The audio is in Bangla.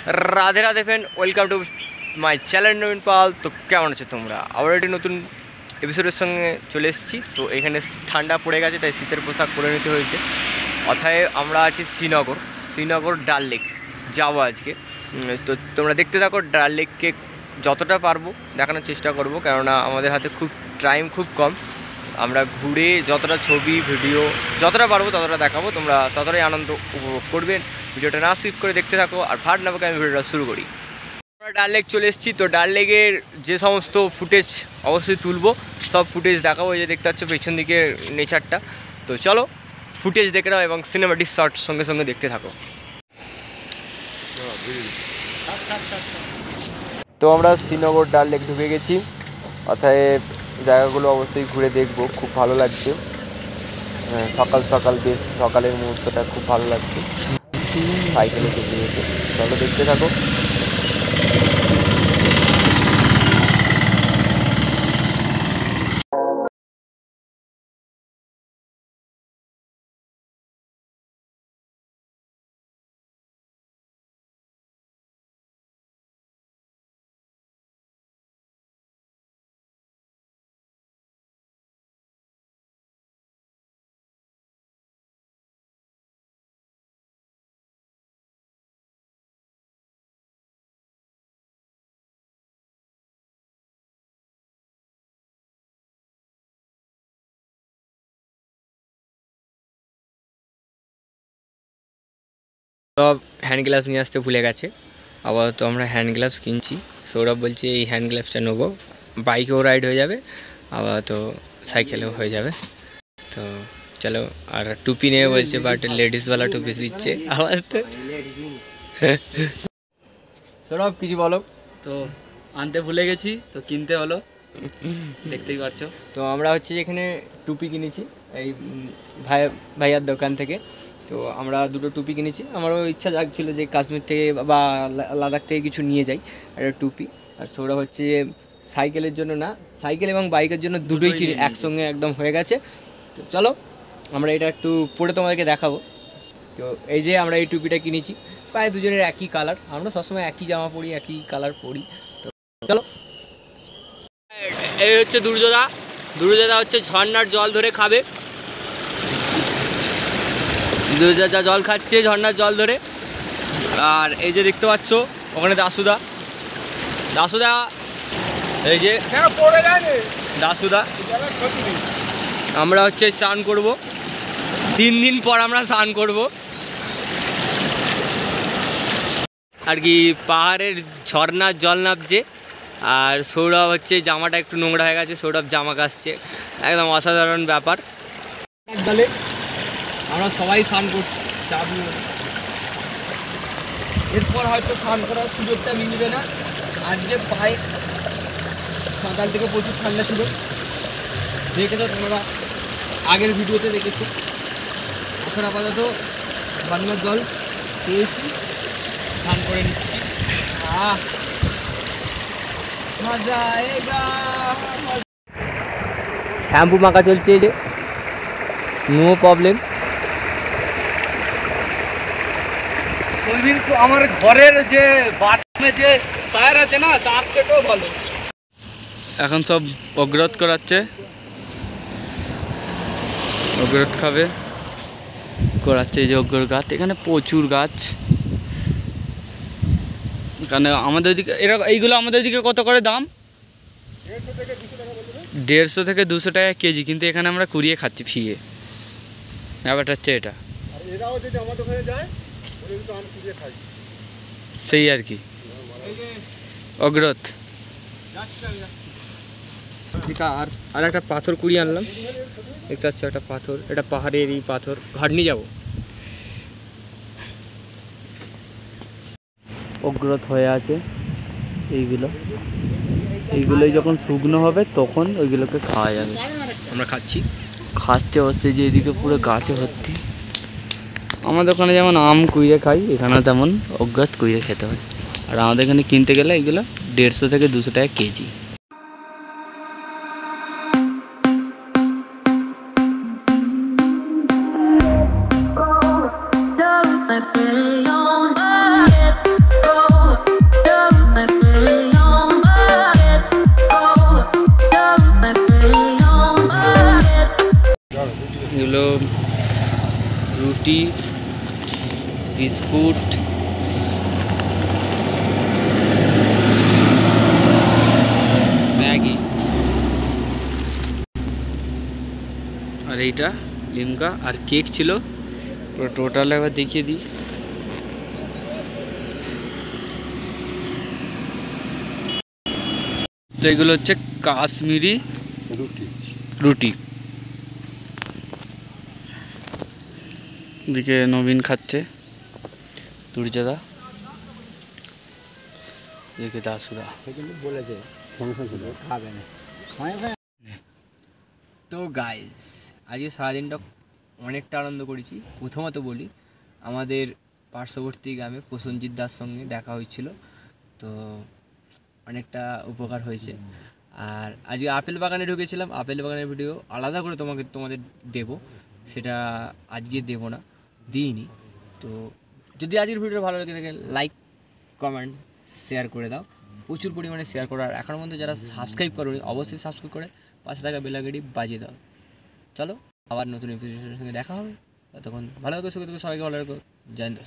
Radhe Radhe friend, welcome to my channel Nabin Pal. তো কেমন আছো তোমরা? আবার একটি নতুন এপিসোডের সঙ্গে চলে এসেছি। তো এখানে ঠান্ডা পড়ে গেছে, তাই শীতের পোশাক পরে নিতে হয়েছে। অথায় আমরা আছি শ্রীনগর ডাল লেক যাবো আজকে। তো তোমরা দেখতে থাকো, ডাল লেককে যতটা পারবো দেখানোর চেষ্টা করব, কেননা আমাদের হাতে টাইম খুব কম। আমরা ঘুরে যতটা ছবি ভিডিও যতটা পারবো ততটা দেখাবো, তোমরা ততটাই আনন্দ উপভোগ করবেন। ভিডিওটা না স্কিপ করে দেখতে থাকো। আর ফাট না পাকে আমি ভিডিওটা শুরু করি। আমরা ডাল লেক চলে এসেছি। তো ডাল লেকের যে সমস্ত ফুটেজ অবশ্যই তুলবো, সব ফুটেজ দেখাবো। এই যে দেখতে পাচ্ছ পেছন দিকে নেচারটা। তো চলো ফুটেজ দেখে নাও এবং সিনেমাটিক শট সঙ্গে সঙ্গে দেখতে থাকো। তো আমরা শ্রীনগর ডাল লেক ঢুকে গেছি। অর্থাৎ জায়গাগুলো অবশ্যই ঘুরে দেখবো, খুব ভালো লাগছে। সকাল সকাল, বেশ সকালের মুহূর্তটা খুব ভালো লাগছে সাইকেলে যেতে যেতে। চলো দেখতে থাকো। সব হ্যান্ড গ্লাভস নিয়ে আসতে ভুলে গেছে। আবার তো আমরা হ্যান্ড গ্লাভস কিনছি। সৌরভ বলছে এই হ্যান্ড গ্লাভসটা নেবো, বাইকেও রাইড হয়ে যাবে, আবার তো সাইকেলেও হয়ে যাবে। তো চলো। আর টুপি নিয়ে বলছে, বাট লেডিসওয়ালা টুপি দিচ্ছে আবার। তো সৌরভ কিছু বলো। তো আনতে ভুলে গেছি, তো কিনতে হলো, দেখতেই পারছো। তো আমরা হচ্ছে যেখানে টুপি কিনেছি এই ভাইয়ার দোকান থেকে। তো আমরা দুটো টুপি কিনেছি। আমারও ইচ্ছা জাগছিল যে কাশ্মীর থেকে বা লাদাখ থেকে কিছু নিয়ে যাই, একটা টুপি। আর সৌরভ হচ্ছে সাইকেলের জন্য না, সাইকেল এবং বাইকের জন্য দুটোই কিনে একসঙ্গে একদম হয়ে গেছে। তো চলো আমরা এটা একটু পরে তোমাদেরকে দেখাবো। তো এই যে আমরা এই টুপিটা কিনেছি, প্রায় দুজনের একই কালার। আমরা সবসময় একই জামা পরি, একই কালার পরি। তো চলো। এই হচ্ছে দুর্যোধা হচ্ছে ঝর্ণার জল ধরে খাবে। দুর্যোধা জল খাচ্ছে ঝর্ণার জল ধরে। আর এই যে দেখতে পাচ্ছ ওখানে দাসুদা, এই যে দাসুদা। আমরা হচ্ছে স্নান করব, 3 দিন পর আমরা স্নান করব। আর কি পাহাড়ের ঝর্ণার জল নামছে। আর সৌরভ হচ্ছে জামাটা একটু নোংরা হয়ে গেছে, সৌরভ জামা কাচছে, একদম অসাধারণ ব্যাপার। দলে আমরা সবাই স্নান করছি, এরপর হয়তো স্নান করার সুযোগটা মিলবে না। আজকে পায়ে সকাল থেকে প্রচুর ঠান্ডা ছিল, দেখেছো তোমরা, আগের ভিডিওতে দেখেছো। এখন আপাতত বাংলার জল পেয়েছি, স্নান করে নিচ্ছি। মজা আয়েগা। শ্যাম্পু মাখা চলছে, এই যে নো প্রবলেম। আমার ঘরের যে বাথরুমে যে সায়ার আছে না, তার থেকেও ভালো। এখন সব অগ্রত করাচ্ছে, অগ্রত খাবে করাচ্ছে। এই যে অগ্র গাছ, এখানে প্রচুর গাছ। এখানে আমাদের দিকে এইগুলো আমাদের দিকে কত করে দাম? 150 থেকে 200 টাকা কেজি, কিন্তু এখানে আমরা কুড়িয়ে খাচ্ছি ফিয়ে। ব্যাপারটা হচ্ছে এটা, সেই আর কি অগ্রত। আর একটা পাথর কুড়িয়ে আনলাম, দেখতে পাচ্ছ একটা পাথর, এটা পাহাড়েরই পাথর। ঘাট নিয়ে যাবো। অগ্রত হয়ে আছে এইগুলোই যখন শুকনো হবে তখন ওইগুলোকে খাওয়া যাবে। আমরা খাচ্ছে হচ্ছে যে এদিকে পুরো গাছে ভর্তি। আমাদের ওখানে যেমন আম কুইরে খাই, এখানেও তেমন অগ্রত কুইরে খেতে হয়। আর আমাদের এখানে কিনতে গেলে এগুলো 150 থেকে 200 টাকা কেজি। Go মুড়ি, বিস্কুট, ম্যাগি, আর এইটা লিমকা, আর কেক ছিল। পুরো টোটাল একবার দেখিয়ে দিই। তো এগুলো হচ্ছে কাশ্মীরি রুটি। এদিকে নবীন খাচ্ছে, দুর্যোদা, এদিকে দাসুদা। তো গাইস, আজকে সারাদিনটা অনেকটা আনন্দ করেছি। প্রথমত বলি, আমাদের পার্শ্ববর্তী গ্রামে প্রসেনজিৎ দার সঙ্গে দেখা হয়েছিল, তো অনেকটা উপকার হয়েছে। আর আজকে আপেল বাগানে ঢুকেছিলাম, আপেল বাগানের ভিডিও আলাদা করে তোমাদের দেব, সেটা আজকে দেব না, দিইনি। তো যদি আজকের ভিডিও ভালো লেগে থাকে লাইক, কমেন্ট, শেয়ার করে দাও, প্রচুর পরিমাণে শেয়ার করো। আর এখনও পর্যন্ত যারা সাবস্ক্রাইব করোনি অবশ্যই সাবস্ক্রাইব করে পাশে থাকা বেল আইকনটি বাজিয়ে দাও। চলো আবার নতুন এপিসোডের সঙ্গে দেখা হবে, ততক্ষণ ভালো থাকো, সুখে থাকো, সবাইকে ভালো রাখো। জয় হিন্দ।